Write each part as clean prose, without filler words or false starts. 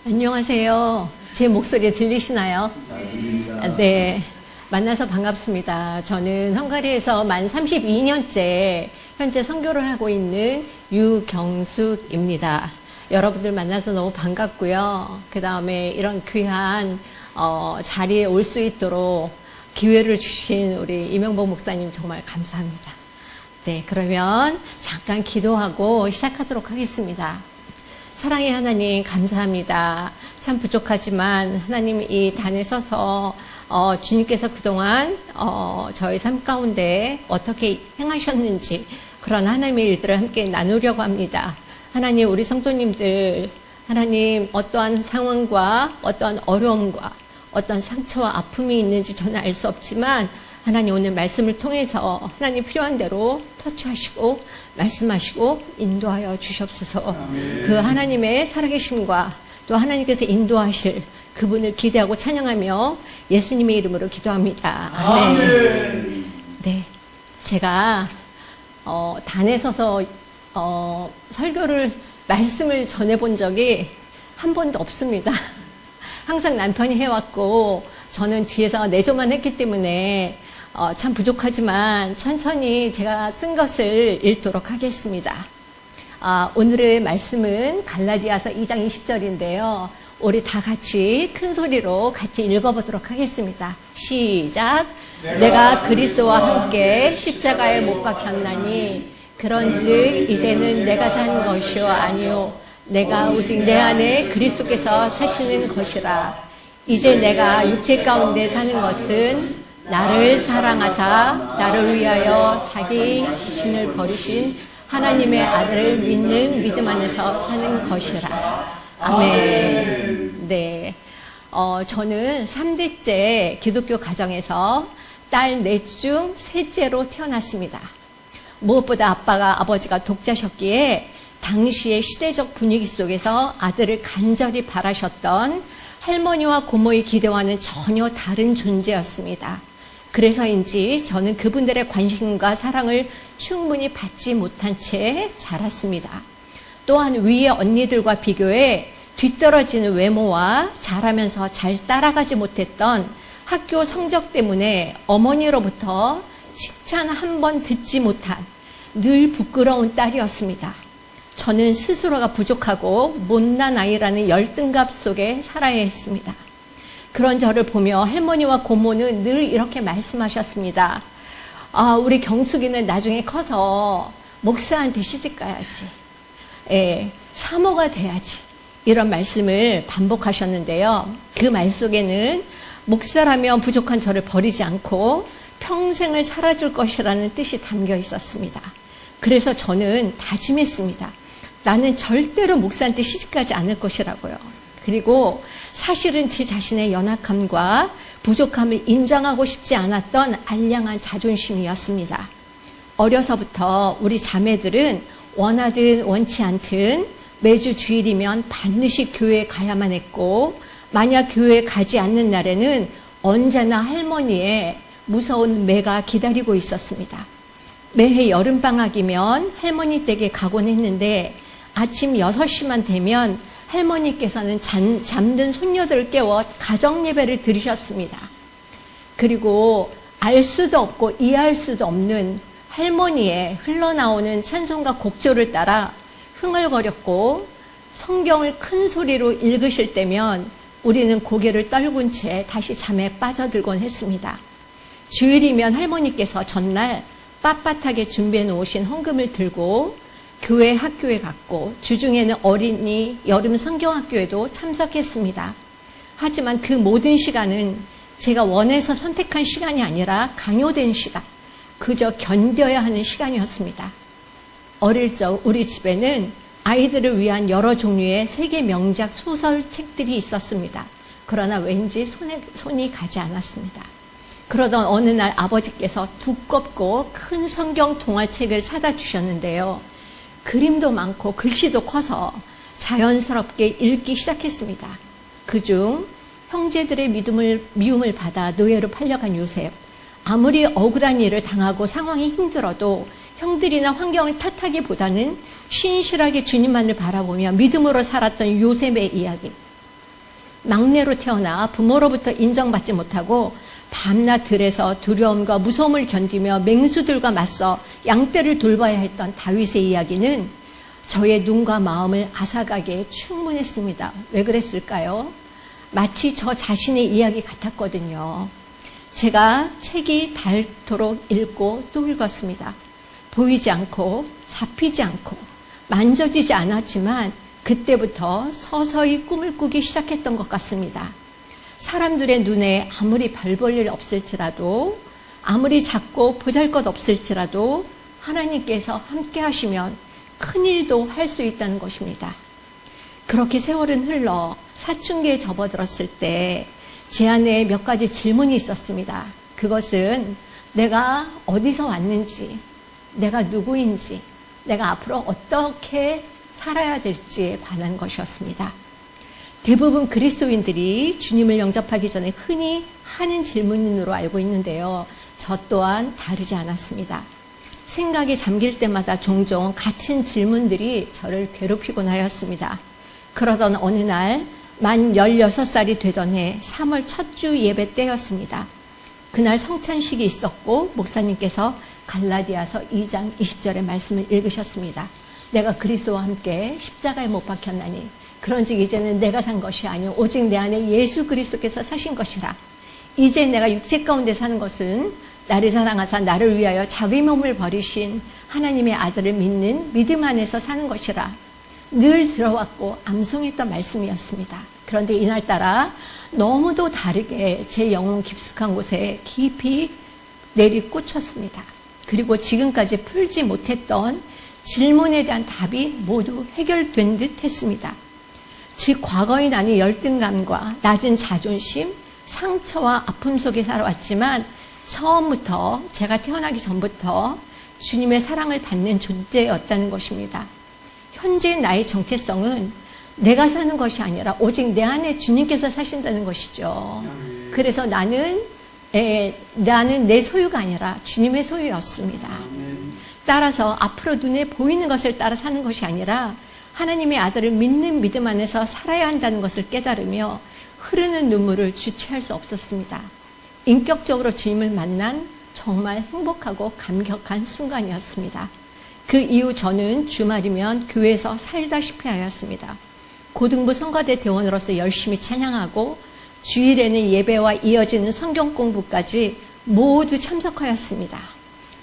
안녕하세요. 제 목소리 들리시나요? 네. 만나서 반갑습니다. 저는 헝가리에서 만 32년째 현재 선교를 하고 있는 유경숙입니다. 여러분들 만나서 너무 반갑고요. 그 다음에 이런 귀한 자리에 올 수 있도록 기회를 주신 우리 이명복 목사님 정말 감사합니다. 네, 그러면 잠깐 기도하고 시작하도록 하겠습니다. 사랑의 하나님 감사합니다. 참 부족하지만 하나님 이 단에 서서 주님께서 그동안 저희 삶 가운데 어떻게 행하셨는지 그런 하나님의 일들을 함께 나누려고 합니다. 하나님 우리 성도님들 하나님 어떠한 상황과 어떠한 어려움과 어떤 상처와 아픔이 있는지 저는 알 수 없지만 하나님 오늘 말씀을 통해서 하나님 필요한 대로 터치하시고 말씀하시고 인도하여 주시옵소서. 아멘. 그 하나님의 살아계심과 또 하나님께서 인도하실 그분을 기대하고 찬양하며 예수님의 이름으로 기도합니다. 아멘. 아멘. 네, 제가 단에 서서 설교를 말씀을 전해본 적이 한 번도 없습니다. 항상 남편이 해왔고 저는 뒤에서 내조만 했기 때문에 참 부족하지만 천천히 제가 쓴 것을 읽도록 하겠습니다. 오늘의 말씀은 갈라디아서 2장 20절인데요. 우리 다 같이 큰 소리로 같이 읽어보도록 하겠습니다. 시작. 내가 그리스도와 함께 십자가에 못 박혔나니 그런즉 이제는 내가 산 것이요 아니요 내가 오직 내 안에 그리스도께서 사시는 것이라. 이제 내가 육체 가운데 사는 것은 나를 사랑하사 나를 위하여 자기 자신을 버리신 하나님의 아들을 믿는 믿음 안에서 사는 것이라. 아멘. 네, 저는 3대째 기독교 가정에서 딸 넷 중 셋째로 태어났습니다. 무엇보다 아버지가 독자셨기에 당시의 시대적 분위기 속에서 아들을 간절히 바라셨던 할머니와 고모의 기대와는 전혀 다른 존재였습니다. 그래서인지 저는 그분들의 관심과 사랑을 충분히 받지 못한 채 자랐습니다. 또한 위의 언니들과 비교해 뒤떨어지는 외모와 자라면서 잘 따라가지 못했던 학교 성적 때문에 어머니로부터 칭찬 한 번 듣지 못한 늘 부끄러운 딸이었습니다. 저는 스스로가 부족하고 못난 아이라는 열등감 속에 살아야 했습니다. 그런 저를 보며 할머니와 고모는 늘 이렇게 말씀하셨습니다. 우리 경숙이는 나중에 커서 목사한테 시집가야지. 사모가 돼야지. 이런 말씀을 반복하셨는데요. 그 말 속에는 목사라면 부족한 저를 버리지 않고 평생을 살아줄 것이라는 뜻이 담겨 있었습니다. 그래서 저는 다짐했습니다. 나는 절대로 목사한테 시집가지 않을 것이라고요. 그리고 사실은 제 자신의 연약함과 부족함을 인정하고 싶지 않았던 알량한 자존심이었습니다. 어려서부터 우리 자매들은 원하든 원치 않든 매주 주일이면 반드시 교회에 가야만 했고 만약 교회에 가지 않는 날에는 언제나 할머니의 무서운 매가 기다리고 있었습니다. 매해 여름방학이면 할머니 댁에 가곤 했는데 아침 6시만 되면 할머니께서는 잠든 손녀들을 깨워 가정예배를 드리셨습니다. 그리고 알 수도 없고 이해할 수도 없는 할머니의 흘러나오는 찬송과 곡조를 따라 흥얼거렸고 성경을 큰 소리로 읽으실 때면 우리는 고개를 떨군 채 다시 잠에 빠져들곤 했습니다. 주일이면 할머니께서 전날 빳빳하게 준비해 놓으신 헌금을 들고 교회 학교에 갔고 주중에는 어린이 여름 성경학교에도 참석했습니다. 하지만 그 모든 시간은 제가 원해서 선택한 시간이 아니라 강요된 시간, 그저 견뎌야 하는 시간이었습니다. 어릴 적 우리 집에는 아이들을 위한 여러 종류의 세계 명작 소설책들이 있었습니다. 그러나 왠지 손이 가지 않았습니다. 그러던 어느 날 아버지께서 두껍고 큰 성경 동화책을 사다 주셨는데요. 그림도 많고 글씨도 커서 자연스럽게 읽기 시작했습니다. 그중 형제들의 미움을 받아 노예로 팔려간 요셉, 아무리 억울한 일을 당하고 상황이 힘들어도 형들이나 환경을 탓하기보다는 신실하게 주님만을 바라보며 믿음으로 살았던 요셉의 이야기, 막내로 태어나 부모로부터 인정받지 못하고 밤낮 들에서 두려움과 무서움을 견디며 맹수들과 맞서 양떼를 돌봐야 했던 다윗의 이야기는 저의 눈과 마음을 앗아가기에 충분했습니다. 왜 그랬을까요? 마치 저 자신의 이야기 같았거든요. 제가 책이 닳도록 읽고 또 읽었습니다. 보이지 않고 잡히지 않고 만져지지 않았지만 그때부터 서서히 꿈을 꾸기 시작했던 것 같습니다. 사람들의 눈에 아무리 별 볼 일 없을지라도, 아무리 작고 보잘것 없을지라도 하나님께서 함께 하시면 큰일도 할 수 있다는 것입니다. 그렇게 세월은 흘러 사춘기에 접어들었을 때 제 안에 몇 가지 질문이 있었습니다. 그것은 내가 어디서 왔는지, 내가 누구인지, 내가 앞으로 어떻게 살아야 될지에 관한 것이었습니다. 대부분 그리스도인들이 주님을 영접하기 전에 흔히 하는 질문으로 알고 있는데요. 저 또한 다르지 않았습니다. 생각에 잠길 때마다 종종 같은 질문들이 저를 괴롭히곤 하였습니다. 그러던 어느 날 만 16살이 되던 해 3월 첫 주 예배 때였습니다. 그날 성찬식이 있었고 목사님께서 갈라디아서 2장 20절의 말씀을 읽으셨습니다. 내가 그리스도와 함께 십자가에 못 박혔나니 그런즉 이제는 내가 산 것이 아니오 오직 내 안에 예수 그리스도께서 사신 것이라. 이제 내가 육체 가운데 사는 것은 나를 사랑하사 나를 위하여 자기 몸을 버리신 하나님의 아들을 믿는 믿음 안에서 사는 것이라. 늘 들어왔고 암송했던 말씀이었습니다. 그런데 이날따라 너무도 다르게 제 영혼 깊숙한 곳에 깊이 내리꽂혔습니다. 그리고 지금까지 풀지 못했던 질문에 대한 답이 모두 해결된 듯 했습니다. 즉 과거의 나는 열등감과 낮은 자존심, 상처와 아픔 속에 살아왔지만 처음부터 제가 태어나기 전부터 주님의 사랑을 받는 존재였다는 것입니다. 현재 나의 정체성은 내가 사는 것이 아니라 오직 내 안에 주님께서 사신다는 것이죠. 그래서 나는 내 소유가 아니라 주님의 소유였습니다. 따라서 앞으로 눈에 보이는 것을 따라 사는 것이 아니라 하나님의 아들을 믿는 믿음 안에서 살아야 한다는 것을 깨달으며 흐르는 눈물을 주체할 수 없었습니다. 인격적으로 주님을 만난 정말 행복하고 감격한 순간이었습니다. 그 이후 저는 주말이면 교회에서 살다시피 하였습니다. 고등부 성가대 대원으로서 열심히 찬양하고 주일에는 예배와 이어지는 성경 공부까지 모두 참석하였습니다.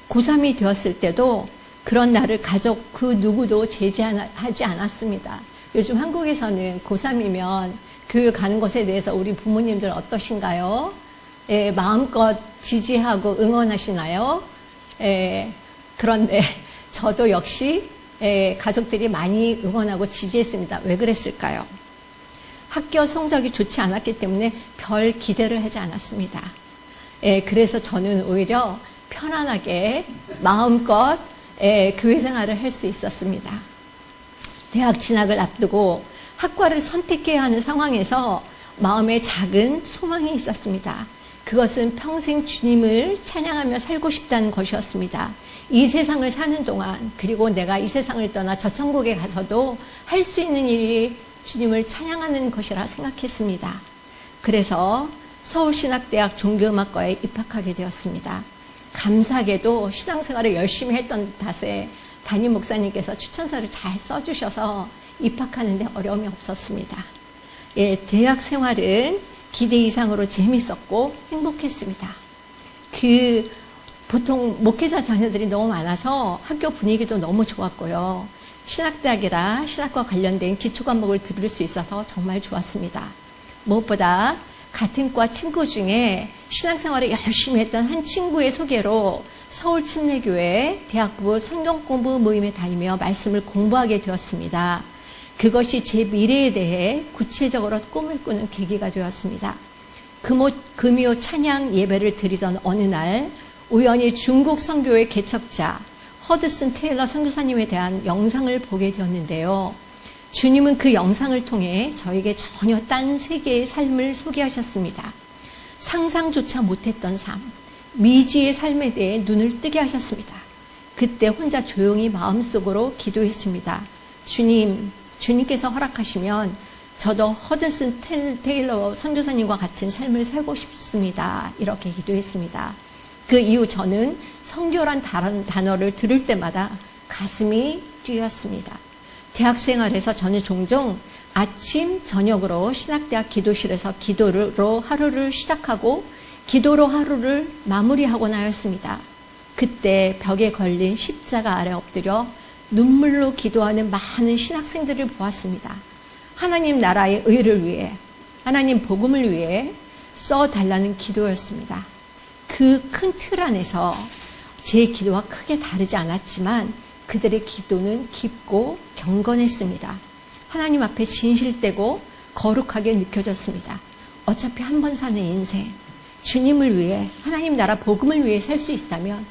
고3이 되었을 때도 그런 나를 가족 그 누구도 제지하지 않았습니다. 요즘 한국에서는 고3이면 교회 가는 것에 대해서 우리 부모님들 어떠신가요? 마음껏 지지하고 응원하시나요? 그런데 저도 역시 가족들이 많이 응원하고 지지했습니다. 왜 그랬을까요? 학교 성적이 좋지 않았기 때문에 별 기대를 하지 않았습니다. 그래서 저는 오히려 편안하게 마음껏 교회 생활을 할 수 있었습니다. 대학 진학을 앞두고 학과를 선택해야 하는 상황에서 마음에 작은 소망이 있었습니다. 그것은 평생 주님을 찬양하며 살고 싶다는 것이었습니다. 이 세상을 사는 동안, 그리고 내가 이 세상을 떠나 저 천국에 가서도 할 수 있는 일이 주님을 찬양하는 것이라 생각했습니다. 그래서 서울신학대학 종교음악과에 입학하게 되었습니다. 감사하게도 신앙생활을 열심히 했던 탓에 담임 목사님께서 추천서를 잘 써주셔서 입학하는데 어려움이 없었습니다. 대학 생활은 기대 이상으로 재밌었고 행복했습니다. 보통 목회자 자녀들이 너무 많아서 학교 분위기도 너무 좋았고요. 신학대학이라 신학과 관련된 기초과목을 들을 수 있어서 정말 좋았습니다. 무엇보다 같은 과 친구 중에 신앙생활을 열심히 했던 한 친구의 소개로 서울침례교회 대학부 성경공부 모임에 다니며 말씀을 공부하게 되었습니다. 그것이 제 미래에 대해 구체적으로 꿈을 꾸는 계기가 되었습니다. 금요 찬양 예배를 드리던 어느 날 우연히 중국 선교의 개척자 허드슨 테일러 선교사님에 대한 영상을 보게 되었는데요. 주님은 그 영상을 통해 저에게 전혀 딴 세계의 삶을 소개하셨습니다. 상상조차 못했던 삶, 미지의 삶에 대해 눈을 뜨게 하셨습니다. 그때 혼자 조용히 마음속으로 기도했습니다. 주님께서 허락하시면 저도 허든슨 테일러 선교사님과 같은 삶을 살고 싶습니다. 이렇게 기도했습니다. 그 이후 저는 선교란 단어를 들을 때마다 가슴이 뛰었습니다. 대학 생활에서 저는 종종 아침, 저녁으로 신학대학 기도실에서 기도로 하루를 시작하고 기도로 하루를 마무리하곤 하였습니다. 그때 벽에 걸린 십자가 아래 엎드려 눈물로 기도하는 많은 신학생들을 보았습니다. 하나님 나라의 의를 위해, 하나님 복음을 위해 써달라는 기도였습니다. 그 큰 틀 안에서 제 기도와 크게 다르지 않았지만 그들의 기도는 깊고 경건했습니다. 하나님 앞에 진실되고 거룩하게 느껴졌습니다. 어차피 한 번 사는 인생, 주님을 위해, 하나님 나라 복음을 위해 살 수 있다면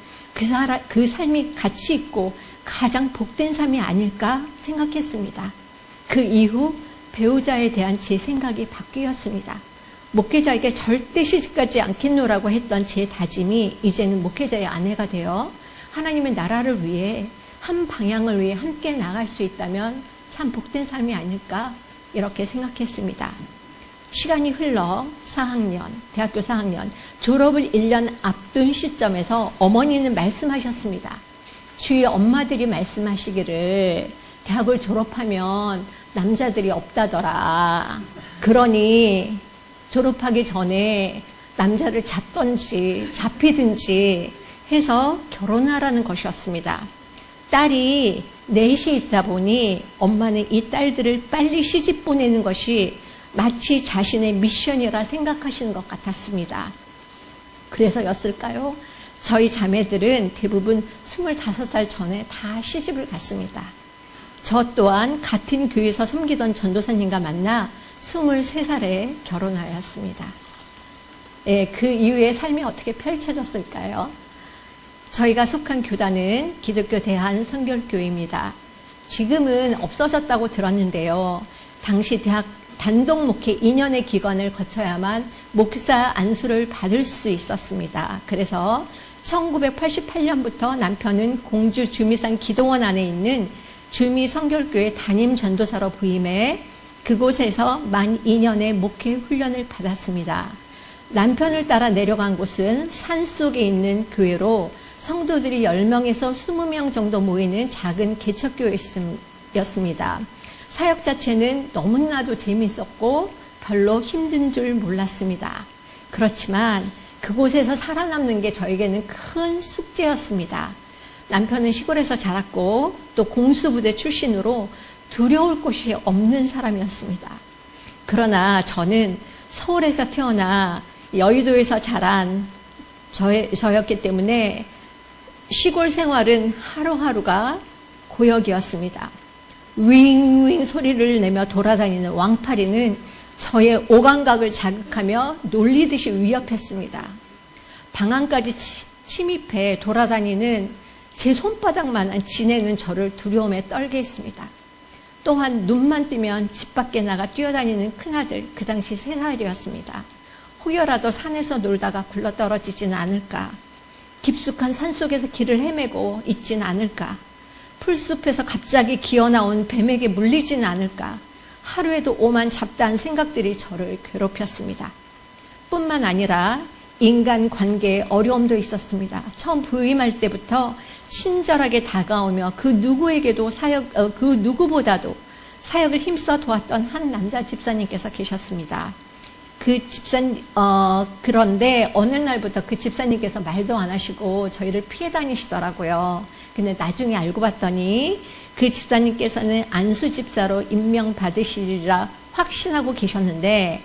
그 삶이 가치 있고 가장 복된 삶이 아닐까 생각했습니다. 그 이후 배우자에 대한 제 생각이 바뀌었습니다. 목회자에게 절대 시집가지 않겠노라고 했던 제 다짐이 이제는 목회자의 아내가 되어 하나님의 나라를 위해 한 방향을 위해 함께 나갈 수 있다면 참 복된 삶이 아닐까 이렇게 생각했습니다. 시간이 흘러 4학년, 대학교 4학년 졸업을 1년 앞둔 시점에서 어머니는 말씀하셨습니다. 주위 엄마들이 말씀하시기를 대학을 졸업하면 남자들이 없다더라. 그러니 졸업하기 전에 남자를 잡든지 잡히든지 해서 결혼하라는 것이었습니다. 딸이 넷이 있다 보니 엄마는 이 딸들을 빨리 시집 보내는 것이 마치 자신의 미션이라 생각하시는 것 같았습니다. 그래서였을까요? 저희 자매들은 대부분 25살 전에 다 시집을 갔습니다. 저 또한 같은 교회에서 섬기던 전도사님과 만나 23살에 결혼하였습니다. 그 이후의 삶이 어떻게 펼쳐졌을까요? 저희가 속한 교단은 기독교 대한선결교회입니다. 지금은 없어졌다고 들었는데요. 당시 대학 단독 목회 2년의 기간을 거쳐야만 목사 안수를 받을 수 있었습니다. 그래서 1988년부터 남편은 공주 주미산 기도원 안에 있는 주미선결교회 담임 전도사로 부임해 그곳에서 만 2년의 목회 훈련을 받았습니다. 남편을 따라 내려간 곳은 산속에 있는 교회로 성도들이 10명에서 20명 정도 모이는 작은 개척교회였습니다. 사역 자체는 너무나도 재미있었고 별로 힘든 줄 몰랐습니다. 그렇지만 그곳에서 살아남는 게 저에게는 큰 숙제였습니다. 남편은 시골에서 자랐고 또 공수부대 출신으로 두려울 곳이 없는 사람이었습니다. 그러나 저는 서울에서 태어나 여의도에서 자란 저였기 때문에 시골 생활은 하루하루가 고역이었습니다. 윙윙 소리를 내며 돌아다니는 왕파리는 저의 오감각을 자극하며 놀리듯이 위협했습니다. 방안까지 침입해 돌아다니는 제 손바닥만한 지네는 저를 두려움에 떨게 했습니다. 또한 눈만 뜨면 집 밖에 나가 뛰어다니는 큰아들, 그 당시 3살이었습니다. 혹여라도 산에서 놀다가 굴러떨어지진 않을까, 깊숙한 산속에서 길을 헤매고 있진 않을까, 풀숲에서 갑자기 기어나온 뱀에게 물리진 않을까, 하루에도 오만 잡다한 생각들이 저를 괴롭혔습니다. 뿐만 아니라 인간관계에 어려움도 있었습니다. 처음 부임할 때부터 친절하게 다가오며 그 누구에게도 그 누구보다도 사역을 힘써 도왔던 한 남자 집사님께서 계셨습니다. 그런데 어느 날부터 그 집사님께서 말도 안 하시고 저희를 피해 다니시더라고요. 근데 나중에 알고 봤더니 그 집사님께서는 안수 집사로 임명받으시리라 확신하고 계셨는데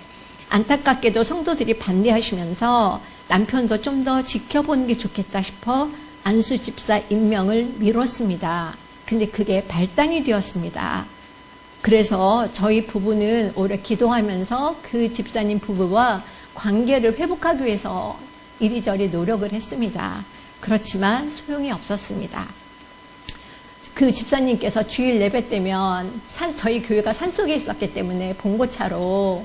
안타깝게도 성도들이 반대하시면서 남편도 좀 더 지켜보는 게 좋겠다 싶어 안수 집사 임명을 미뤘습니다. 근데 그게 발단이 되었습니다. 그래서 저희 부부는 오래 기도하면서 그 집사님 부부와 관계를 회복하기 위해서 이리저리 노력을 했습니다. 그렇지만 소용이 없었습니다. 그 집사님께서 주일 예배 때면 저희 교회가 산속에 있었기 때문에 봉고차로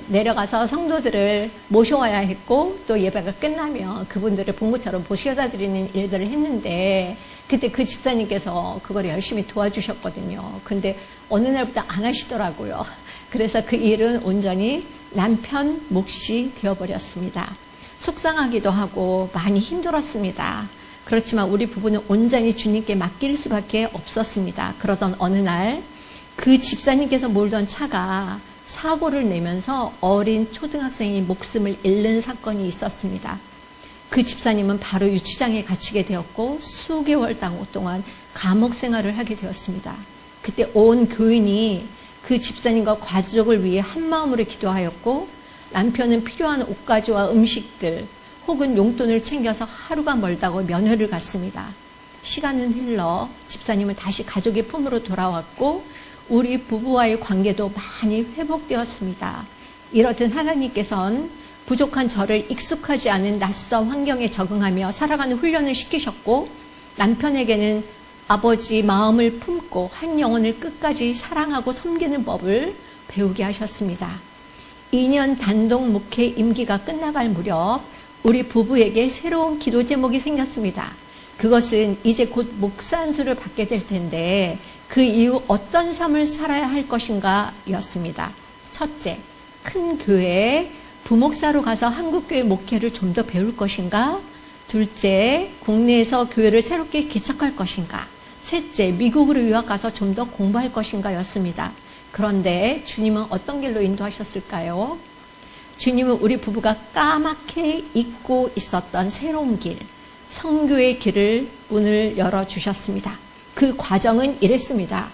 내려가서 성도들을 모셔와야 했고 또 예배가 끝나면 그분들을 봉고차로 모셔다 드리는 일들을 했는데 그때 그 집사님께서 그걸 열심히 도와주셨거든요. 근데 어느 날부터 안 하시더라고요. 그래서 그 일은 온전히 남편 몫이 되어버렸습니다. 속상하기도 하고 많이 힘들었습니다. 그렇지만 우리 부부는 온전히 주님께 맡길 수밖에 없었습니다. 그러던 어느 날 그 집사님께서 몰던 차가 사고를 내면서 어린 초등학생이 목숨을 잃는 사건이 있었습니다. 그 집사님은 바로 유치장에 갇히게 되었고 수개월 동안 감옥 생활을 하게 되었습니다. 그때 온 교인이 그 집사님과 가족을 위해 한마음으로 기도하였고 남편은 필요한 옷가지와 음식들 혹은 용돈을 챙겨서 하루가 멀다고 면회를 갔습니다. 시간은 흘러 집사님은 다시 가족의 품으로 돌아왔고 우리 부부와의 관계도 많이 회복되었습니다. 이렇듯 하나님께서는 부족한 저를 익숙하지 않은 낯선 환경에 적응하며 살아가는 훈련을 시키셨고 남편에게는 아버지 마음을 품고 한 영혼을 끝까지 사랑하고 섬기는 법을 배우게 하셨습니다. 2년 단독 목회 임기가 끝나갈 무렵 우리 부부에게 새로운 기도 제목이 생겼습니다. 그것은 이제 곧 목사 안수를 받게 될 텐데 그 이후 어떤 삶을 살아야 할 것인가 였습니다. 첫째, 큰 교회에 부목사로 가서 한국교회 목회를 좀 더 배울 것인가? 둘째, 국내에서 교회를 새롭게 개척할 것인가? 셋째, 미국으로 유학 가서 좀 더 공부할 것인가 였습니다. 그런데 주님은 어떤 길로 인도하셨을까요? 주님은 우리 부부가 까맣게 잊고 있었던 새로운 길, 선교의 길을 문을 열어주셨습니다. 그 과정은 이랬습니다.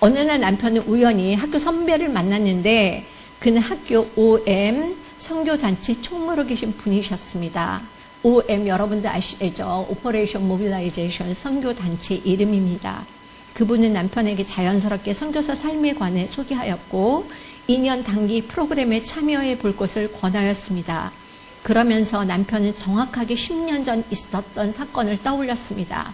어느 날 남편은 우연히 학교 선배를 만났는데 그는 학교 OM 선교단체 총무로 계신 분이셨습니다. OM 여러분들 아시죠? Operation Mobilization 선교단체 이름입니다. 그분은 남편에게 자연스럽게 선교사 삶에 관해 소개하였고 2년 단기 프로그램에 참여해 볼 것을 권하였습니다. 그러면서 남편은 정확하게 10년 전 있었던 사건을 떠올렸습니다.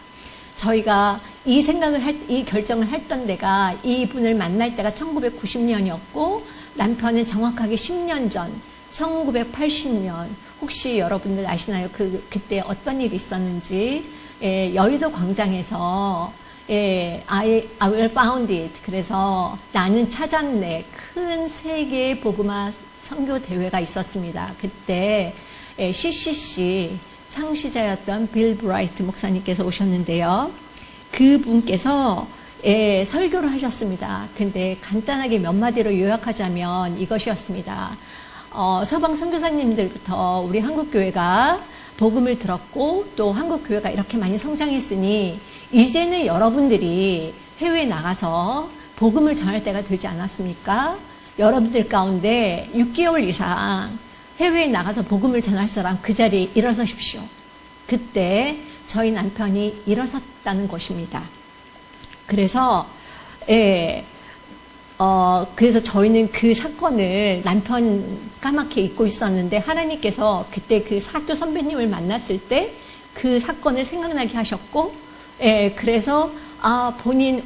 저희가 이 결정을 했던 데가 이분을 만날 때가 1990년이었고 남편은 정확하게 10년 전 1980년 혹시 여러분들 아시나요? 그때 어떤 일이 있었는지 여의도 광장에서 I will found it. 그래서 나는 찾았네. 큰 세계 복음화 선교 대회가 있었습니다. 그때 CCC 창시자였던 빌 브라이트 목사님께서 오셨는데요. 그분께서 설교를 하셨습니다. 근데 간단하게 몇 마디로 요약하자면 이것이었습니다. 서방 선교사님들부터 우리 한국교회가 복음을 들었고 또 한국교회가 이렇게 많이 성장했으니 이제는 여러분들이 해외에 나가서 복음을 전할 때가 되지 않았습니까? 여러분들 가운데 6개월 이상 해외에 나가서 복음을 전할 사람 그 자리에 일어서십시오. 그때 저희 남편이 일어섰다는 것입니다. 그래서 그래서 저희는 그 사건을 남편 까맣게 잊고 있었는데 하나님께서 그때 그 학교 선배님을 만났을 때 그 사건을 생각나게 하셨고 그래서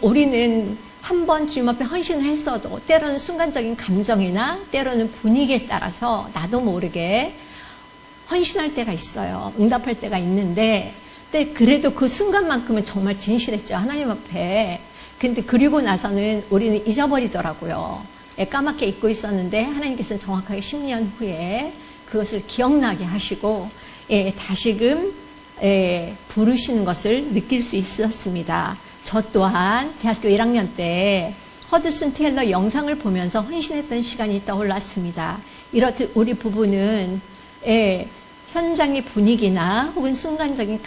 우리는 한 번 주님 앞에 헌신을 했어도 때로는 순간적인 감정이나 때로는 분위기에 따라서 나도 모르게 헌신할 때가 있어요. 응답할 때가 있는데 그래도 그 순간만큼은 정말 진실했죠. 하나님 앞에. 근데 그리고 나서는 우리는 잊어버리더라고요. 까맣게 잊고 있었는데 하나님께서는 정확하게 10년 후에 그것을 기억나게 하시고 다시금 부르시는 것을 느낄 수 있었습니다. 저 또한 대학교 1학년 때 허드슨 테일러 영상을 보면서 헌신했던 시간이 떠올랐습니다. 이렇듯 우리 부부는 현장의 분위기나 혹은 순간적인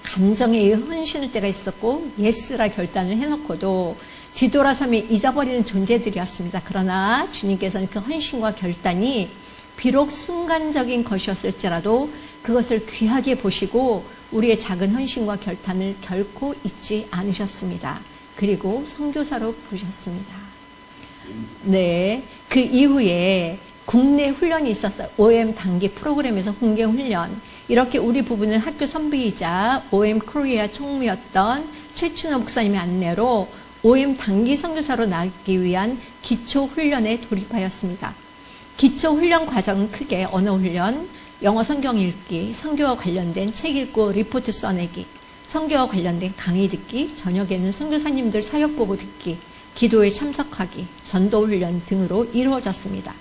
감정에 의해 헌신할 때가 있었고 예스라 결단을 해놓고도 뒤돌아서면 잊어버리는 존재들이었습니다. 그러나 주님께서는 그 헌신과 결단이 비록 순간적인 것이었을지라도 그것을 귀하게 보시고 우리의 작은 헌신과 결단을 결코 잊지 않으셨습니다. 그리고 선교사로 부르셨습니다. 네, 그 이후에 국내 훈련이 있었어요. OM 단기 프로그램에서 훈련 훈련. 이렇게 우리 부부는 학교 선배이자 OM 코리아 총무였던 최춘호 목사님의 안내로 OM 단기 선교사로 나가기 위한 기초 훈련에 돌입하였습니다. 기초 훈련 과정은 크게 언어 훈련, 영어 성경 읽기, 선교와 관련된 책 읽고 리포트 써내기, 선교와 관련된 강의 듣기, 저녁에는 선교사님들 사역 보고 듣기, 기도에 참석하기, 전도훈련 등으로 이루어졌습니다.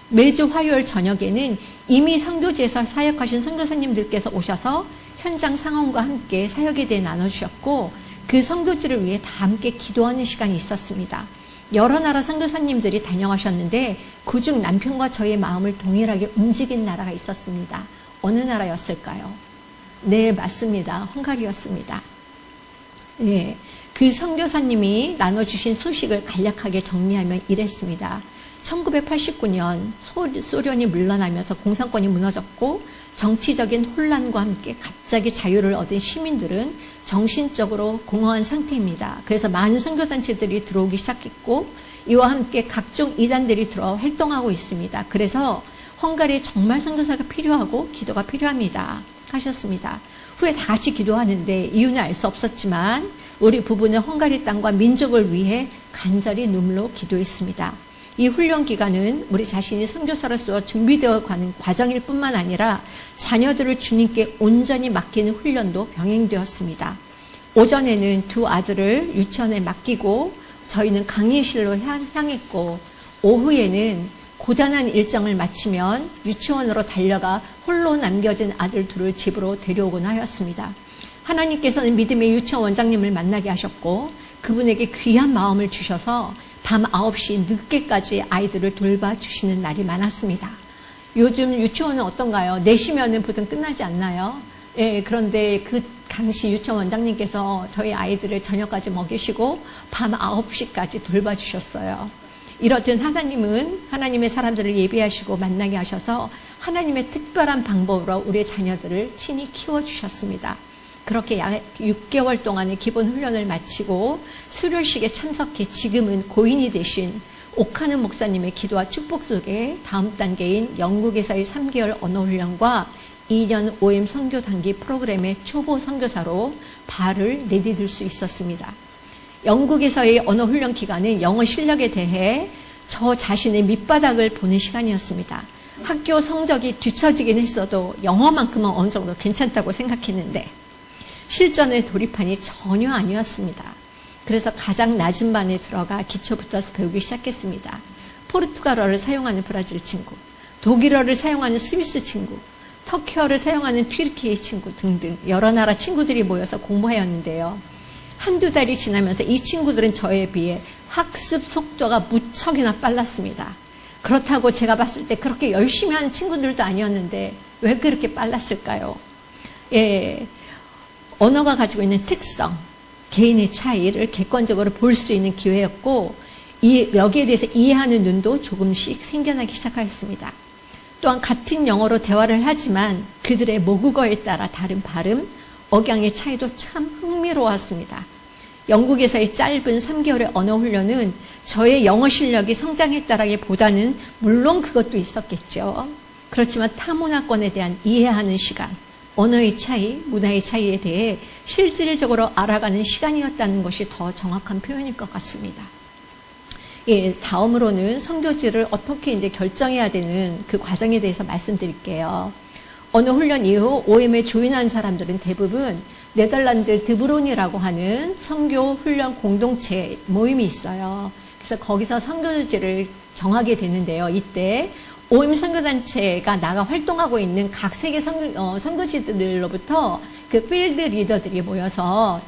매주 화요일 저녁에는 이미 선교지에서 사역하신 선교사님들께서 오셔서 현장 상황과 함께 사역에 대해 나눠주셨고 그 선교지를 위해 다 함께 기도하는 시간이 있었습니다. 여러 나라 선교사님들이 다녀가셨는데 그중 남편과 저의 마음을 동일하게 움직인 나라가 있었습니다. 어느 나라였을까요? 네, 맞습니다. 헝가리였습니다. 예, 그 선교사님이 나눠주신 소식을 간략하게 정리하면 이랬습니다. 1989년 소련이 물러나면서 공산권이 무너졌고 정치적인 혼란과 함께 갑자기 자유를 얻은 시민들은 정신적으로 공허한 상태입니다. 그래서 많은 선교단체들이 들어오기 시작했고 이와 함께 각종 이단들이 들어 활동하고 있습니다. 그래서 헝가리에 정말 선교사가 필요하고 기도가 필요합니다. 하셨습니다. 후에 다 같이 기도하는데 이유는 알 수 없었지만 우리 부부는 헝가리 땅과 민족을 위해 간절히 눈물로 기도했습니다. 이 훈련 기간은 우리 자신이 선교사로서 준비되어 가는 과정일 뿐만 아니라 자녀들을 주님께 온전히 맡기는 훈련도 병행되었습니다. 오전에는 두 아들을 유치원에 맡기고 저희는 강의실로 향했고 오후에는 고단한 일정을 마치면 유치원으로 달려가 홀로 남겨진 아들 둘을 집으로 데려오곤 하였습니다. 하나님께서는 믿음의 유치원 원장님을 만나게 하셨고 그분에게 귀한 마음을 주셔서 밤 9시 늦게까지 아이들을 돌봐주시는 날이 많았습니다. 요즘 유치원은 어떤가요? 4시면은 보통 끝나지 않나요? 예, 그런데 그 당시 유치원 원장님께서 저희 아이들을 저녁까지 먹이시고 밤 9시까지 돌봐주셨어요. 이렇듯 하나님은 하나님의 사람들을 예비하시고 만나게 하셔서 하나님의 특별한 방법으로 우리의 자녀들을 친히 키워주셨습니다. 그렇게 약 6개월 동안의 기본 훈련을 마치고 수료식에 참석해 지금은 고인이 되신 옥하는 목사님의 기도와 축복 속에 다음 단계인 영국에서의 3개월 언어훈련과 2년 OM 선교 단기 프로그램의 초보 선교사로 발을 내디딜 수 있었습니다. 영국에서의 언어훈련 기간은 영어 실력에 대해 저 자신의 밑바닥을 보는 시간이었습니다. 학교 성적이 뒤처지긴 했어도 영어만큼은 어느 정도 괜찮다고 생각했는데 실전에 돌입하니 전혀 아니었습니다. 그래서 가장 낮은 반에 들어가 기초부터 배우기 시작했습니다. 포르투갈어를 사용하는 브라질 친구, 독일어를 사용하는 스위스 친구, 터키어를 사용하는 튀르키예 친구 등등 여러 나라 친구들이 모여서 공부하였는데요. 한두 달이 지나면서 이 친구들은 저에 비해 학습 속도가 무척이나 빨랐습니다. 그렇다고 제가 봤을 때 그렇게 열심히 하는 친구들도 아니었는데 왜 그렇게 빨랐을까요? 예, 언어가 가지고 있는 특성, 개인의 차이를 객관적으로 볼 수 있는 기회였고 여기에 대해서 이해하는 눈도 조금씩 생겨나기 시작하였습니다. 또한 같은 영어로 대화를 하지만 그들의 모국어에 따라 다른 발음, 억양의 차이도 참 흥미로웠습니다. 영국에서의 짧은 3개월의 언어 훈련은 저의 영어 실력이 성장했다라기보다는 물론 그것도 있었겠죠. 그렇지만 타문화권에 대한 이해하는 시간, 언어의 차이, 문화의 차이에 대해 실질적으로 알아가는 시간이었다는 것이 더 정확한 표현일 것 같습니다. 예, 다음으로는 선교지를 어떻게 이제 결정해야 되는 그 과정에 대해서 말씀드릴게요. 언어 훈련 이후 OM에 조인한 사람들은 대부분 네덜란드 드브론이라고 하는 선교 훈련 공동체 모임이 있어요. 그래서 거기서 선교지를 정하게 되는데요. 이때 OM 선교단체가 나가 활동하고 있는 각 세계 선교지들로부터 그 필드 리더들이 모여서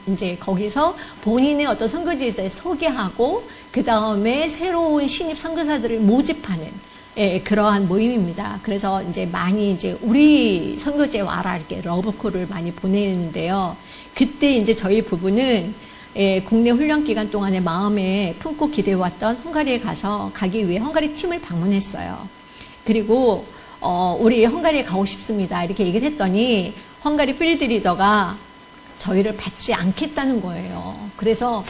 이제 거기서 본인의 어떤 선교지에 소개하고 그 다음에 새로운 신입 선교사들을 모집하는 그러한 모임입니다. 그래서 이제 많이 이제 우리 선교지에 와라 이렇게 러브콜을 많이 보내는데요. 그때 이제 저희 부부는 국내 훈련 기간 동안에 마음에 품고 기대해왔던 헝가리에 가기 위해 헝가리 팀을 방문했어요. 그리고 우리 헝가리에 가고 싶습니다. 이렇게 얘기를 했더니 헝가리 필드 리더가 저희를 받지 않겠다는 거예요. 그래서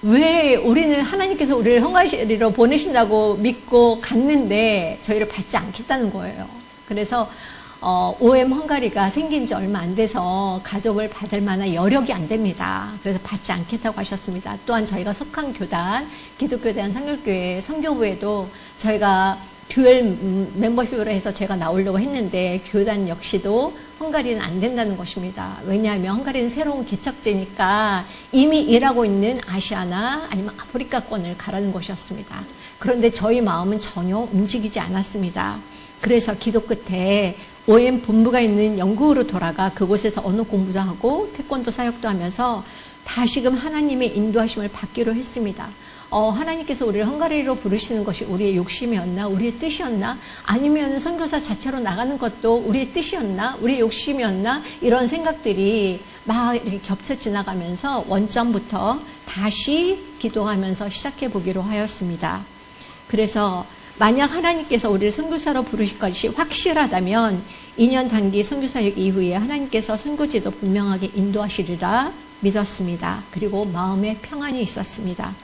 왜 우리는 하나님께서 우리를 헝가리로 보내신다고 믿고 갔는데 저희를 받지 않겠다는 거예요. 그래서 OM 헝가리가 생긴 지 얼마 안 돼서 가족을 받을 만한 여력이 안 됩니다. 그래서 받지 않겠다고 하셨습니다. 또한 저희가 속한 교단, 기독교대한 선교교회 선교부에도 저희가 듀얼 멤버십으로 해서 제가 나오려고 했는데 교단 역시도 헝가리는 안 된다는 것입니다. 왜냐하면 헝가리는 새로운 개척제니까 이미 일하고 있는 아시아나 아니면 아프리카권을 가라는 것이었습니다. 그런데 저희 마음은 전혀 움직이지 않았습니다. 그래서 기도 끝에 OM 본부가 있는 영국으로 돌아가 그곳에서 언어 공부도 하고 태권도 사역도 하면서 다시금 하나님의 인도하심을 받기로 했습니다. 하나님께서 우리를 헝가리로 부르시는 것이 우리의 욕심이었나? 우리의 뜻이었나? 아니면 선교사 자체로 나가는 것도 우리의 뜻이었나? 우리의 욕심이었나? 이런 생각들이 막 이렇게 겹쳐 지나가면서 원점부터 다시 기도하면서 시작해 보기로 하였습니다. 그래서 만약 하나님께서 우리를 선교사로 부르실 것이 확실하다면 2년 단기 선교사역 이후에 하나님께서 선교지도 분명하게 인도하시리라 믿었습니다. 그리고 마음에 평안이 있었습니다.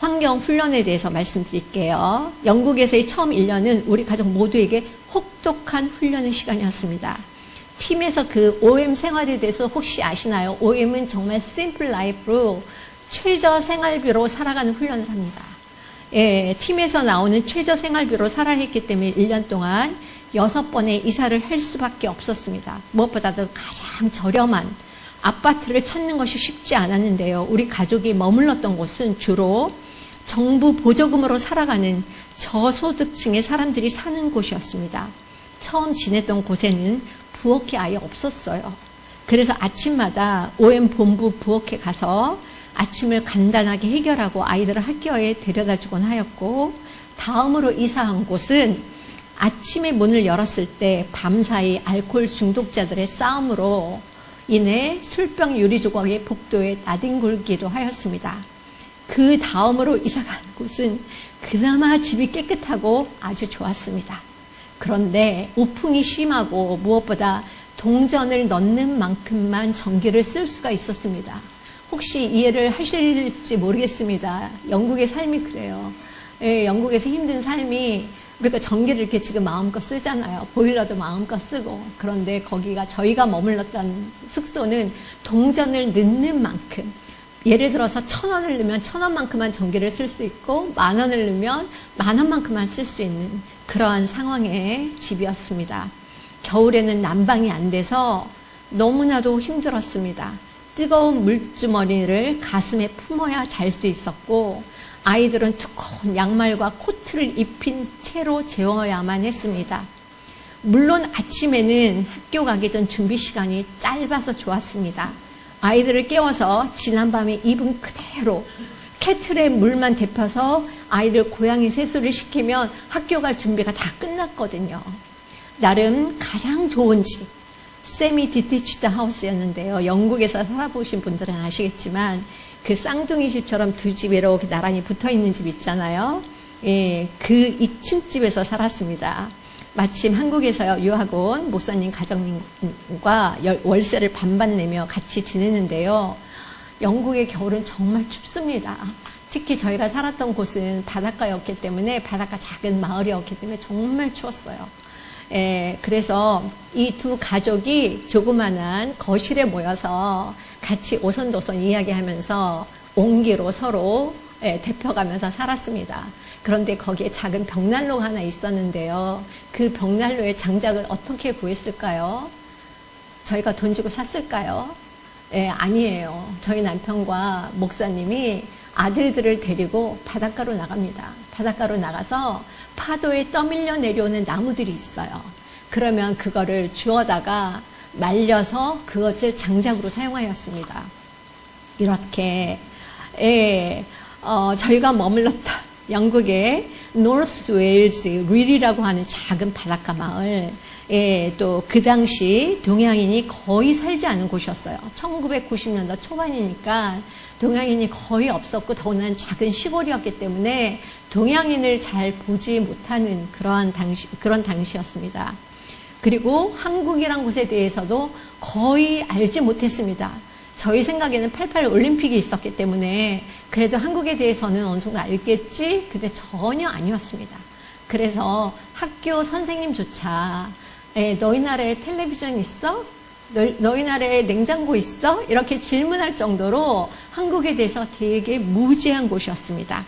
환경 훈련에 대해서 말씀드릴게요. 영국에서의 처음 1년은 우리 가족 모두에게 혹독한 훈련의 시간이었습니다. 팀에서 그 OM 생활에 대해서 혹시 아시나요? OM은 정말 심플 라이프로 최저 생활비로 살아가는 훈련을 합니다. 예, 팀에서 나오는 최저 생활비로 살아야 했기 때문에 1년 동안 6번의 이사를 할 수밖에 없었습니다. 무엇보다도 가장 저렴한 아파트를 찾는 것이 쉽지 않았는데요. 우리 가족이 머물렀던 곳은 주로 정부 보조금으로 살아가는 저소득층의 사람들이 사는 곳이었습니다. 처음 지냈던 곳에는 부엌이 아예 없었어요. 그래서 아침마다 OM 본부 부엌에 가서 아침을 간단하게 해결하고 아이들을 학교에 데려다주곤 하였고, 다음으로 이사한 곳은 아침에 문을 열었을 때 밤사이 알코올 중독자들의 싸움으로 인해 술병 유리 조각의 복도에 나뒹굴기도 하였습니다. 그 다음으로 이사간 곳은 그나마 집이 깨끗하고 아주 좋았습니다. 그런데 우풍이 심하고 무엇보다 동전을 넣는 만큼만 전기를 쓸 수가 있었습니다. 혹시 이해를 하실지 모르겠습니다. 영국의 삶이 그래요. 예, 영국에서 힘든 삶이 우리가 전기를 이렇게 지금 마음껏 쓰잖아요. 보일러도 마음껏 쓰고. 그런데 거기가 저희가 머물렀던 숙소는 동전을 넣는 만큼, 예를 들어서 1,000원을 넣으면 1,000원만큼만 전기를 쓸 수 있고 10,000원을 넣으면 10,000원만큼만 쓸 수 있는 그러한 상황의 집이었습니다. 겨울에는 난방이 안 돼서 너무나도 힘들었습니다. 뜨거운 물주머니를 가슴에 품어야 잘 수 있었고, 아이들은 두꺼운 양말과 코트를 입힌 채로 재워야만 했습니다. 물론 아침에는 학교 가기 전 준비 시간이 짧아서 좋았습니다. 아이들을 깨워서 지난밤에 입은 그대로 케틀에 물만 데펴서 아이들 고양이 세수를 시키면 학교 갈 준비가 다 끝났거든요. 나름 가장 좋은 집, 세미 디티치드 하우스였는데요. 영국에서 살아보신 분들은 아시겠지만 그 쌍둥이 집처럼 두 집이 이렇게 나란히 붙어있는 집 있잖아요. 예, 그 2층 집에서 살았습니다. 마침 한국에서 유학 온 목사님 가정님과 월세를 반반 내며 같이 지내는데요. 영국의 겨울은 정말 춥습니다. 특히 저희가 살았던 곳은 바닷가였기 때문에, 바닷가 작은 마을이었기 때문에 정말 추웠어요. 그래서 이 두 가족이 조그만한 거실에 모여서 같이 오손도손 이야기하면서 온기로 서로 데펴가면서 살았습니다. 그런데 거기에 작은 벽난로가 하나 있었는데요. 그 벽난로의 장작을 어떻게 구했을까요? 저희가 돈 주고 샀을까요? 아니에요. 저희 남편과 목사님이 아들들을 데리고 바닷가로 나갑니다. 바닷가로 나가서 파도에 떠밀려 내려오는 나무들이 있어요. 그러면 그거를 주워다가 말려서 그것을 장작으로 사용하였습니다. 이렇게 저희가 머물렀던 영국의 노스 웨일즈 릴이라고 하는 작은 바닷가 마을, 또 그 당시 동양인이 거의 살지 않은 곳이었어요. 1990년대 초반이니까 동양인이 거의 없었고, 더구나 작은 시골이었기 때문에 동양인을 잘 보지 못하는 그런 당시였습니다. 그리고 한국이란 곳에 대해서도 거의 알지 못했습니다. 저희 생각에는 88 올림픽이 있었기 때문에 그래도 한국에 대해서는 어느 정도 알겠지? 근데 전혀 아니었습니다. 그래서 학교 선생님조차 너희 나라에 텔레비전 있어? 너희 나라에 냉장고 있어? 이렇게 질문할 정도로 한국에 대해서 되게 무지한 곳이었습니다.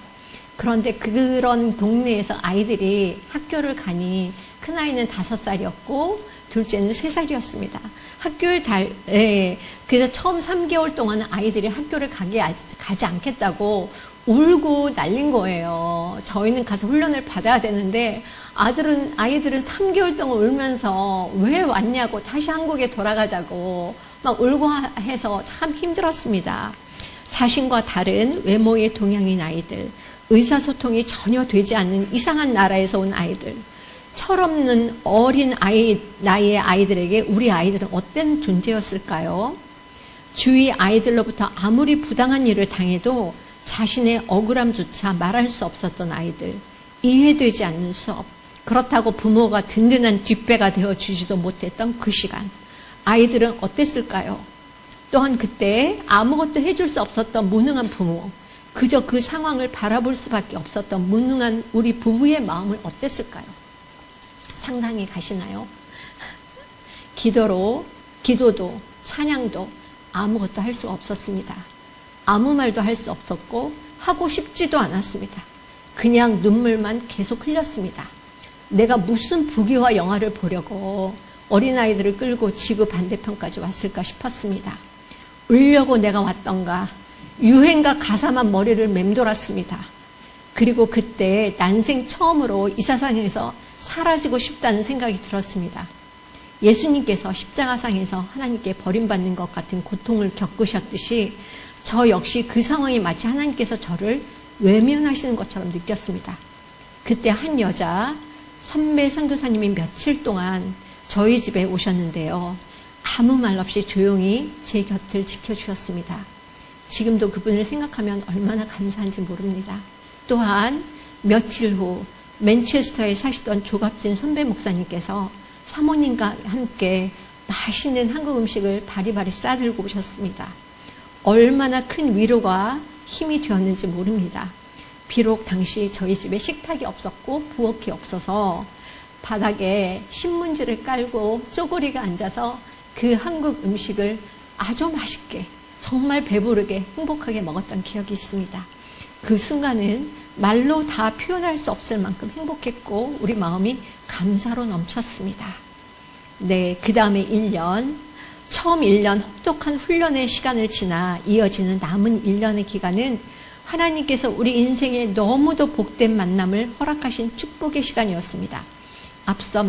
그런데 그런 동네에서 아이들이 학교를 가니 큰아이는 5살이었고 둘째는 3살이었습니다. 그래서 처음 3개월 동안은 아이들이 학교를 가지 않겠다고 울고 난린 거예요. 저희는 가서 훈련을 받아야 되는데 아이들은 3개월 동안 울면서 왜 왔냐고, 다시 한국에 돌아가자고 막 울고 해서 참 힘들었습니다. 자신과 다른 외모의 동양인 아이들, 의사소통이 전혀 되지 않는 이상한 나라에서 온 아이들, 철없는 어린 나이의 아이들에게 우리 아이들은 어떤 존재였을까요? 주위 아이들로부터 아무리 부당한 일을 당해도 자신의 억울함조차 말할 수 없었던 아이들, 이해되지 않는 수업, 그렇다고 부모가 든든한 뒷배가 되어주지도 못했던 그 시간, 아이들은 어땠을까요? 또한 그때 아무것도 해줄 수 없었던 무능한 부모, 그저 그 상황을 바라볼 수밖에 없었던 무능한 우리 부부의 마음을 어땠을까요? 상상이 가시나요? 기도도 찬양도 아무것도 할 수가 없었습니다. 아무 말도 할 수 없었고 하고 싶지도 않았습니다. 그냥 눈물만 계속 흘렸습니다. 내가 무슨 부귀와 영화를 보려고 어린아이들을 끌고 지구 반대편까지 왔을까 싶었습니다. 울려고 내가 왔던가, 유행가 가사만 머리를 맴돌았습니다. 그리고 그때 난생 처음으로 이 세상에서 사라지고 싶다는 생각이 들었습니다. 예수님께서 십자가상에서 하나님께 버림받는 것 같은 고통을 겪으셨듯이 저 역시 그 상황이 마치 하나님께서 저를 외면하시는 것처럼 느꼈습니다. 그때 한 여자 선배 선교사님이 며칠 동안 저희 집에 오셨는데요. 아무 말 없이 조용히 제 곁을 지켜주셨습니다. 지금도 그분을 생각하면 얼마나 감사한지 모릅니다. 또한 며칠 후 맨체스터에 사시던 조갑진 선배 목사님께서 사모님과 함께 맛있는 한국 음식을 바리바리 싸들고 오셨습니다. 얼마나 큰 위로가 힘이 되었는지 모릅니다. 비록 당시 저희 집에 식탁이 없었고 부엌이 없어서 바닥에 신문지를 깔고 쪼그리게 앉아서 그 한국 음식을 아주 맛있게, 정말 배부르게 행복하게 먹었던 기억이 있습니다. 그 순간은 말로 다 표현할 수 없을 만큼 행복했고 우리 마음이 감사로 넘쳤습니다. 네, 그 다음에 1년, 처음 1년 혹독한 훈련의 시간을 지나 이어지는 남은 1년의 기간은 하나님께서 우리 인생에 너무도 복된 만남을 허락하신 축복의 시간이었습니다. 앞서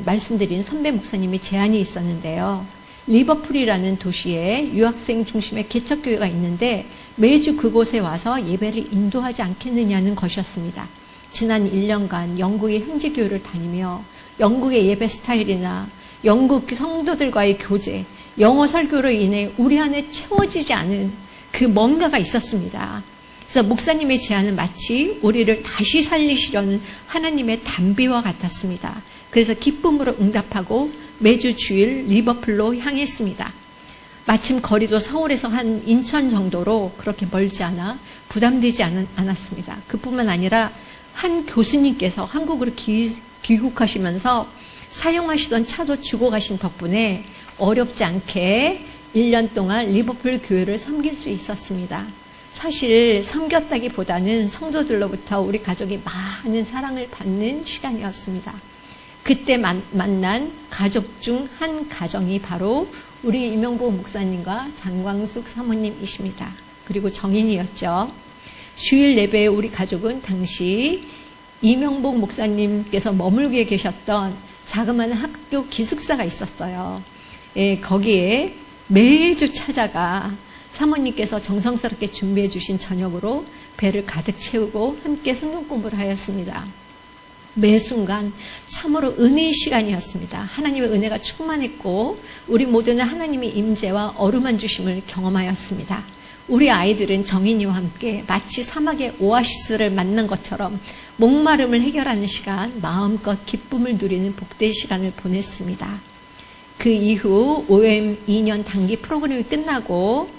말씀드린 선배 목사님의 제안이 있었는데요. 리버풀이라는 도시에 유학생 중심의 개척교회가 있는데 매주 그곳에 와서 예배를 인도하지 않겠느냐는 것이었습니다. 지난 1년간 영국의 현지교회를 다니며 영국의 예배 스타일이나 영국 성도들과의 교제, 영어 설교로 인해 우리 안에 채워지지 않은 그 뭔가가 있었습니다. 그래서 목사님의 제안은 마치 우리를 다시 살리시려는 하나님의 단비와 같았습니다. 그래서 기쁨으로 응답하고 매주 주일 리버풀로 향했습니다. 마침 거리도 서울에서 한 인천 정도로 그렇게 멀지 않아 부담되지 않았습니다. 그뿐만 아니라 한 교수님께서 한국으로 귀국하시면서 사용하시던 차도 주고 가신 덕분에 어렵지 않게 1년 동안 리버풀 교회를 섬길 수 있었습니다. 사실 섬겼다기보다는 성도들로부터 우리 가족이 많은 사랑을 받는 시간이었습니다. 그때 만난 가족 중 한 가정이 바로 우리 이명복 목사님과 장광숙 사모님이십니다. 그리고 정인이었죠. 주일 예배에 우리 가족은 당시 이명복 목사님께서 머물게 계셨던 자그마한 학교 기숙사가 있었어요. 예, 거기에 매주 찾아가 사모님께서 정성스럽게 준비해 주신 저녁으로 배를 가득 채우고 함께 성경 공부를 하였습니다. 매 순간 참으로 은혜의 시간이었습니다. 하나님의 은혜가 충만했고 우리 모두는 하나님의 임재와 어루만 주심을 경험하였습니다. 우리 아이들은 정인이와 함께 마치 사막의 오아시스를 만난 것처럼 목마름을 해결하는 시간, 마음껏 기쁨을 누리는 복된 시간을 보냈습니다. 그 이후 OM 2년 단기 프로그램이 끝나고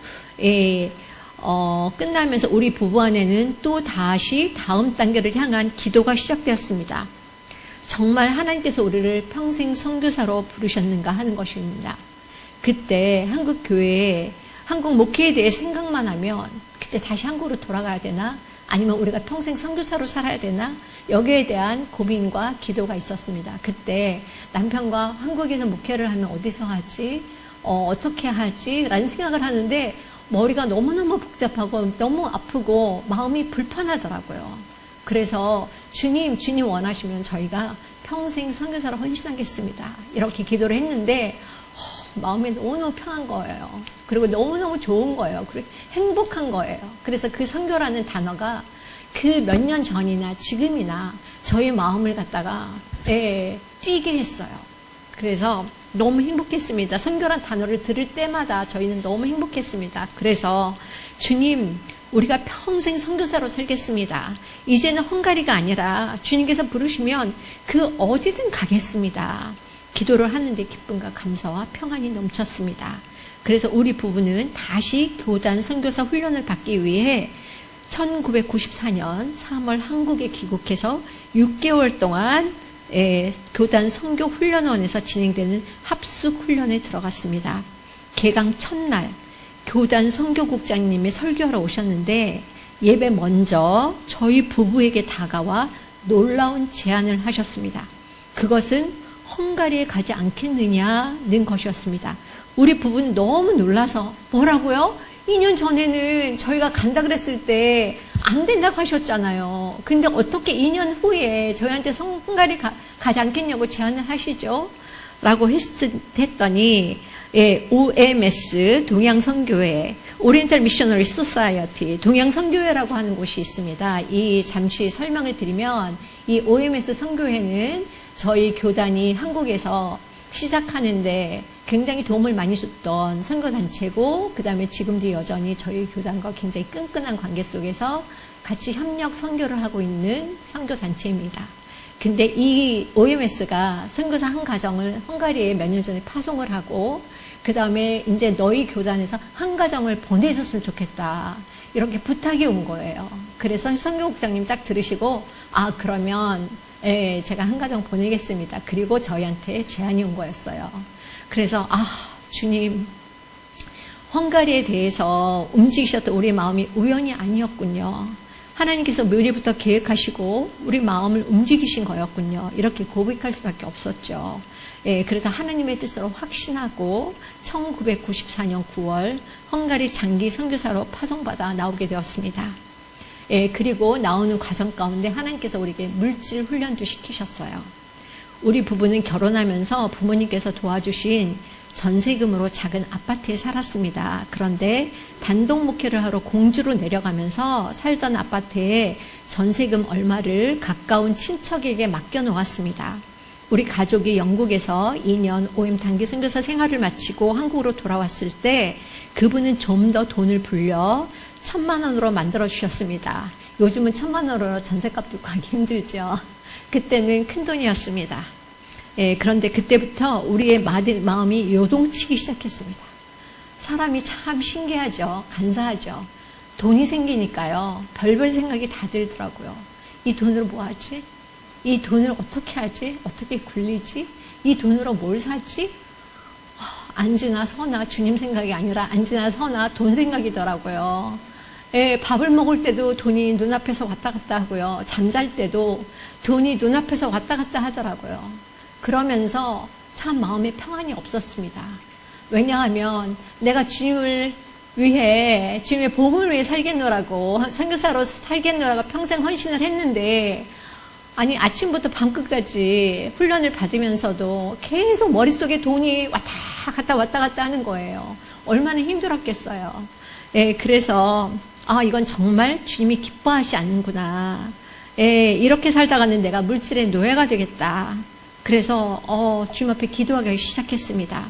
끝나면서 우리 부부 안에는 또 다시 다음 단계를 향한 기도가 시작되었습니다. 정말 하나님께서 우리를 평생 선교사로 부르셨는가 하는 것입니다. 그때 한국 교회에 한국 목회에 대해 생각만 하면 그때 다시 한국으로 돌아가야 되나? 아니면 우리가 평생 선교사로 살아야 되나? 여기에 대한 고민과 기도가 있었습니다. 그때 남편과 한국에서 목회를 하면 어디서 하지? 어떻게 하지? 라는 생각을 하는데 머리가 너무너무 복잡하고 너무 아프고 마음이 불편하더라고요. 그래서 주님 원하시면 저희가 평생 선교사로 헌신하겠습니다. 이렇게 기도를 했는데 마음이 너무너무 편한 거예요. 그리고 너무너무 좋은 거예요. 그리고 행복한 거예요. 그래서 그 선교라는 단어가 그 몇 년 전이나 지금이나 저의 마음을 갖다가 뛰게 했어요. 그래서 너무 행복했습니다. 선교란 단어를 들을 때마다 저희는 너무 행복했습니다. 그래서 주님, 우리가 평생 선교사로 살겠습니다. 이제는 헝가리가 아니라 주님께서 부르시면 그 어디든 가겠습니다. 기도를 하는데 기쁨과 감사와 평안이 넘쳤습니다. 그래서 우리 부부는 다시 교단 선교사 훈련을 받기 위해 1994년 3월 한국에 귀국해서 6개월 동안 교단 선교 훈련원에서 진행되는 합숙 훈련에 들어갔습니다. 개강 첫날 교단 선교국장님이 설교하러 오셨는데 예배 먼저 저희 부부에게 다가와 놀라운 제안을 하셨습니다. 그것은 헝가리에 가지 않겠느냐는 것이었습니다. 우리 부부는 너무 놀라서 뭐라고요? 2년 전에는 저희가 간다 그랬을 때 안 된다고 하셨잖아요. 근데 어떻게 2년 후에 저희한테 헝가리 가지 않겠냐고 제안을 하시죠? 라고 했더니 OMS 동양선교회 오리엔탈 미셔너리 소사이어티 동양선교회라고 하는 곳이 있습니다. 이 잠시 설명을 드리면 이 OMS 선교회는 저희 교단이 한국에서 시작하는데 굉장히 도움을 많이 줬던 선교단체고 그 다음에 지금도 여전히 저희 교단과 굉장히 끈끈한 관계 속에서 같이 협력 선교를 하고 있는 선교단체입니다. 근데 이 OMS가 선교사 한 가정을 헝가리에 몇 년 전에 파송을 하고 그 다음에 이제 너희 교단에서 한 가정을 보내줬으면 좋겠다. 이렇게 부탁이 온 거예요. 그래서 선교국장님 딱 들으시고 그러면 제가 한 가정 보내겠습니다. 그리고 저희한테 제안이 온 거였어요. 그래서 주님 헝가리에 대해서 움직이셨던 우리 마음이 우연이 아니었군요. 하나님께서 미리부터 계획하시고 우리 마음을 움직이신 거였군요. 이렇게 고백할 수밖에 없었죠. 그래서 하나님의 뜻으로 확신하고 1994년 9월 헝가리 장기 선교사로 파송받아 나오게 되었습니다. 그리고 나오는 과정 가운데 하나님께서 우리에게 물질 훈련도 시키셨어요. 우리 부부는 결혼하면서 부모님께서 도와주신 전세금으로 작은 아파트에 살았습니다. 그런데 단독 목회를 하러 공주로 내려가면서 살던 아파트에 전세금 얼마를 가까운 친척에게 맡겨놓았습니다. 우리 가족이 영국에서 2년 OM 단기 선교사 생활을 마치고 한국으로 돌아왔을 때 그분은 좀 더 돈을 불려 1,000만 원으로 만들어 주셨습니다. 요즘은 1,000만 원으로 전세값도 구하기 힘들죠. 그때는 큰 돈이었습니다. 그런데 그때부터 우리의 마음이 요동치기 시작했습니다. 사람이 참 신기하죠. 간사하죠. 돈이 생기니까요. 별별 생각이 다 들더라고요. 이 돈으로 뭐 하지? 이 돈을 어떻게 하지? 어떻게 굴리지? 이 돈으로 뭘 사지? 앉으나 서나 주님 생각이 아니라 앉으나 서나 돈 생각이더라고요. 밥을 먹을 때도 돈이 눈앞에서 왔다 갔다 하고요. 잠잘 때도 돈이 눈앞에서 왔다 갔다 하더라고요. 그러면서 참 마음에 평안이 없었습니다. 왜냐하면 내가 주님을 위해 주님의 복음을 위해 살겠노라고 선교사로 살겠노라고 평생 헌신을 했는데 아니 아침부터 밤끝까지 훈련을 받으면서도 계속 머릿속에 돈이 왔다 갔다 하는 거예요. 얼마나 힘들었겠어요. 그래서 이건 정말 주님이 기뻐하지 않는구나. 이렇게 살다가는 내가 물질의 노예가 되겠다. 그래서 주님 앞에 기도하기 시작했습니다.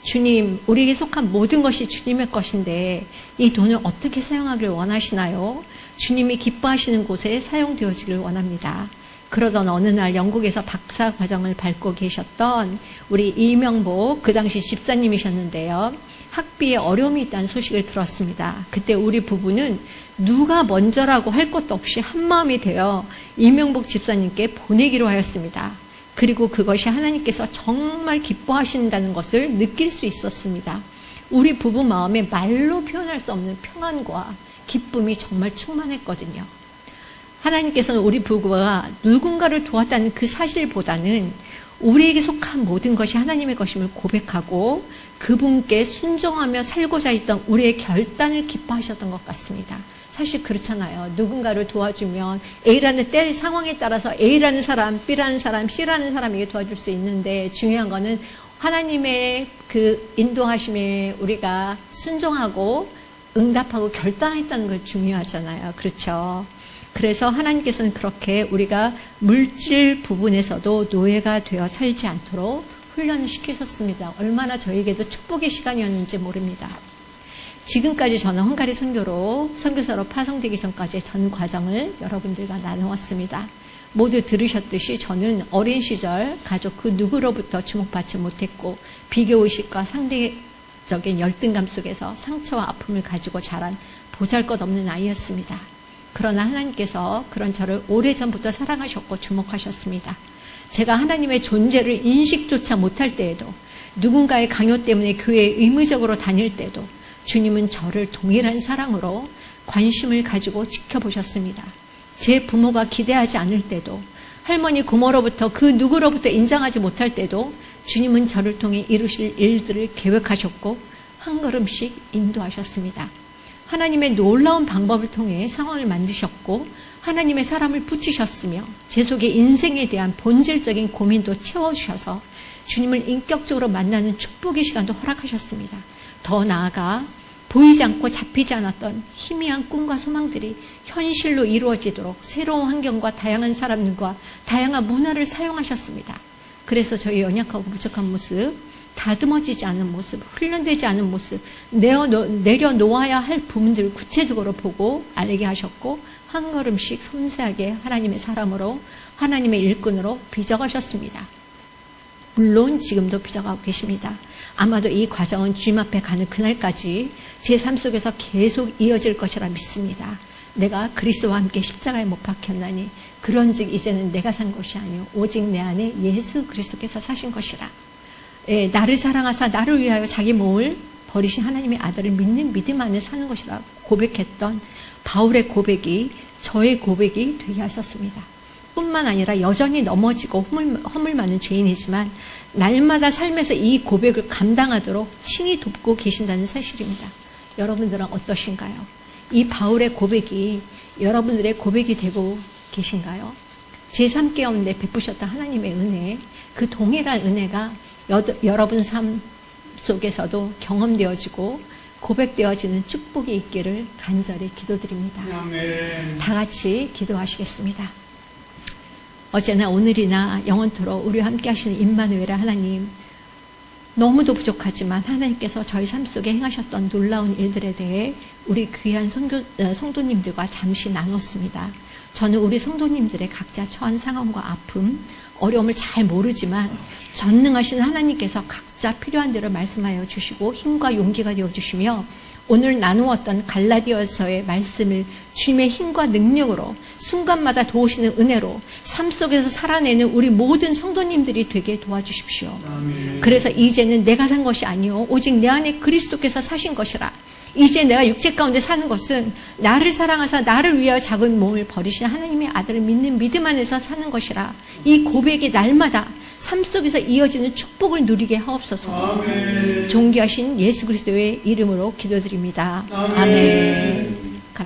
주님, 우리에게 속한 모든 것이 주님의 것인데 이 돈을 어떻게 사용하길 원하시나요? 주님이 기뻐하시는 곳에 사용되어지길 원합니다. 그러던 어느 날 영국에서 박사 과정을 밟고 계셨던 우리 이명복 그 당시 집사님이셨는데요. 학비에 어려움이 있다는 소식을 들었습니다. 그때 우리 부부는 누가 먼저라고 할 것도 없이 한마음이 되어 이명복 집사님께 보내기로 하였습니다. 그리고 그것이 하나님께서 정말 기뻐하신다는 것을 느낄 수 있었습니다. 우리 부부 마음에 말로 표현할 수 없는 평안과 기쁨이 정말 충만했거든요. 하나님께서는 우리 부부가 누군가를 도왔다는 그 사실보다는 우리에게 속한 모든 것이 하나님의 것임을 고백하고 그분께 순종하며 살고자 했던 우리의 결단을 기뻐하셨던 것 같습니다. 사실 그렇잖아요. 누군가를 도와주면 A라는 때 상황에 따라서 A라는 사람, B라는 사람, C라는 사람에게 도와줄 수 있는데 중요한 거는 하나님의 그 인도하심에 우리가 순종하고 응답하고 결단했다는 걸 중요하잖아요. 그렇죠? 그래서 하나님께서는 그렇게 우리가 물질 부분에서도 노예가 되어 살지 않도록 훈련을 시키셨습니다. 얼마나 저에게도 축복의 시간이었는지 모릅니다. 지금까지 저는 헝가리 선교사로 파송되기 전까지의 전 과정을 여러분들과 나누었습니다. 모두 들으셨듯이 저는 어린 시절 가족 그 누구로부터 주목받지 못했고 비교의식과 상대적인 열등감 속에서 상처와 아픔을 가지고 자란 보잘것없는 아이였습니다. 그러나 하나님께서 그런 저를 오래전부터 사랑하셨고 주목하셨습니다. 제가 하나님의 존재를 인식조차 못할 때에도 누군가의 강요 때문에 교회에 의무적으로 다닐 때도 주님은 저를 동일한 사랑으로 관심을 가지고 지켜보셨습니다. 제 부모가 기대하지 않을 때도 할머니 고모로부터 그 누구로부터 인정하지 못할 때도 주님은 저를 통해 이루실 일들을 계획하셨고 한 걸음씩 인도하셨습니다. 하나님의 놀라운 방법을 통해 상황을 만드셨고 하나님의 사람을 붙이셨으며 제 속에 인생에 대한 본질적인 고민도 채워주셔서 주님을 인격적으로 만나는 축복의 시간도 허락하셨습니다. 더 나아가 보이지 않고 잡히지 않았던 희미한 꿈과 소망들이 현실로 이루어지도록 새로운 환경과 다양한 사람들과 다양한 문화를 사용하셨습니다. 그래서 저희 연약하고 부족한 모습, 다듬어지지 않은 모습, 훈련되지 않은 모습, 내려놓아야 할 부분들을 구체적으로 보고 알게 하셨고 한 걸음씩 섬세하게 하나님의 사람으로 하나님의 일꾼으로 빚어가셨습니다. 물론 지금도 빚어가고 계십니다. 아마도 이 과정은 주님 앞에 가는 그날까지 제 삶 속에서 계속 이어질 것이라 믿습니다. 내가 그리스도와 함께 십자가에 못 박혔나니 그런즉 이제는 내가 산 것이 아니요 오직 내 안에 예수 그리스도께서 사신 것이라. 나를 사랑하사 나를 위하여 자기 몸을 버리신 하나님의 아들을 믿는 믿음 안에 사는 것이라 고백했던 바울의 고백이 저의 고백이 되게 하셨습니다. 뿐만 아니라 여전히 넘어지고 허물 많은 죄인이지만 날마다 삶에서 이 고백을 감당하도록 친히 돕고 계신다는 사실입니다. 여러분들은 어떠신가요? 이 바울의 고백이 여러분들의 고백이 되고 계신가요? 제3 가운데 베푸셨던 하나님의 은혜, 그 동일한 은혜가 여러분 삶 속에서도 경험되어지고 고백되어지는 축복이 있기를 간절히 기도드립니다. 아멘. 다 같이 기도하시겠습니다. 어제나 오늘이나 영원토록 우리와 함께 하시는 임마누엘 하나님, 너무도 부족하지만 하나님께서 저희 삶 속에 행하셨던 놀라운 일들에 대해 우리 귀한 성도님들과 잠시 나눴습니다. 저는 우리 성도님들의 각자 처한 상황과 아픔, 어려움을 잘 모르지만 전능하신 하나님께서 각자 필요한 대로 말씀하여 주시고 힘과 용기가 되어주시며 오늘 나누었던 갈라디아서의 말씀을 주님의 힘과 능력으로 순간마다 도우시는 은혜로 삶 속에서 살아내는 우리 모든 성도님들이 되게 도와주십시오. 아멘. 그래서 이제는 내가 산 것이 아니요 오직 내 안에 그리스도께서 사신 것이라. 이제 내가 육체 가운데 사는 것은 나를 사랑하사 나를 위하여 작은 몸을 버리신 하나님의 아들을 믿는 믿음 안에서 사는 것이라. 이 고백이 날마다 삶 속에서 이어지는 축복을 누리게 하옵소서. 아멘. 존귀하신 예수 그리스도의 이름으로 기도드립니다. 아멘. 아멘.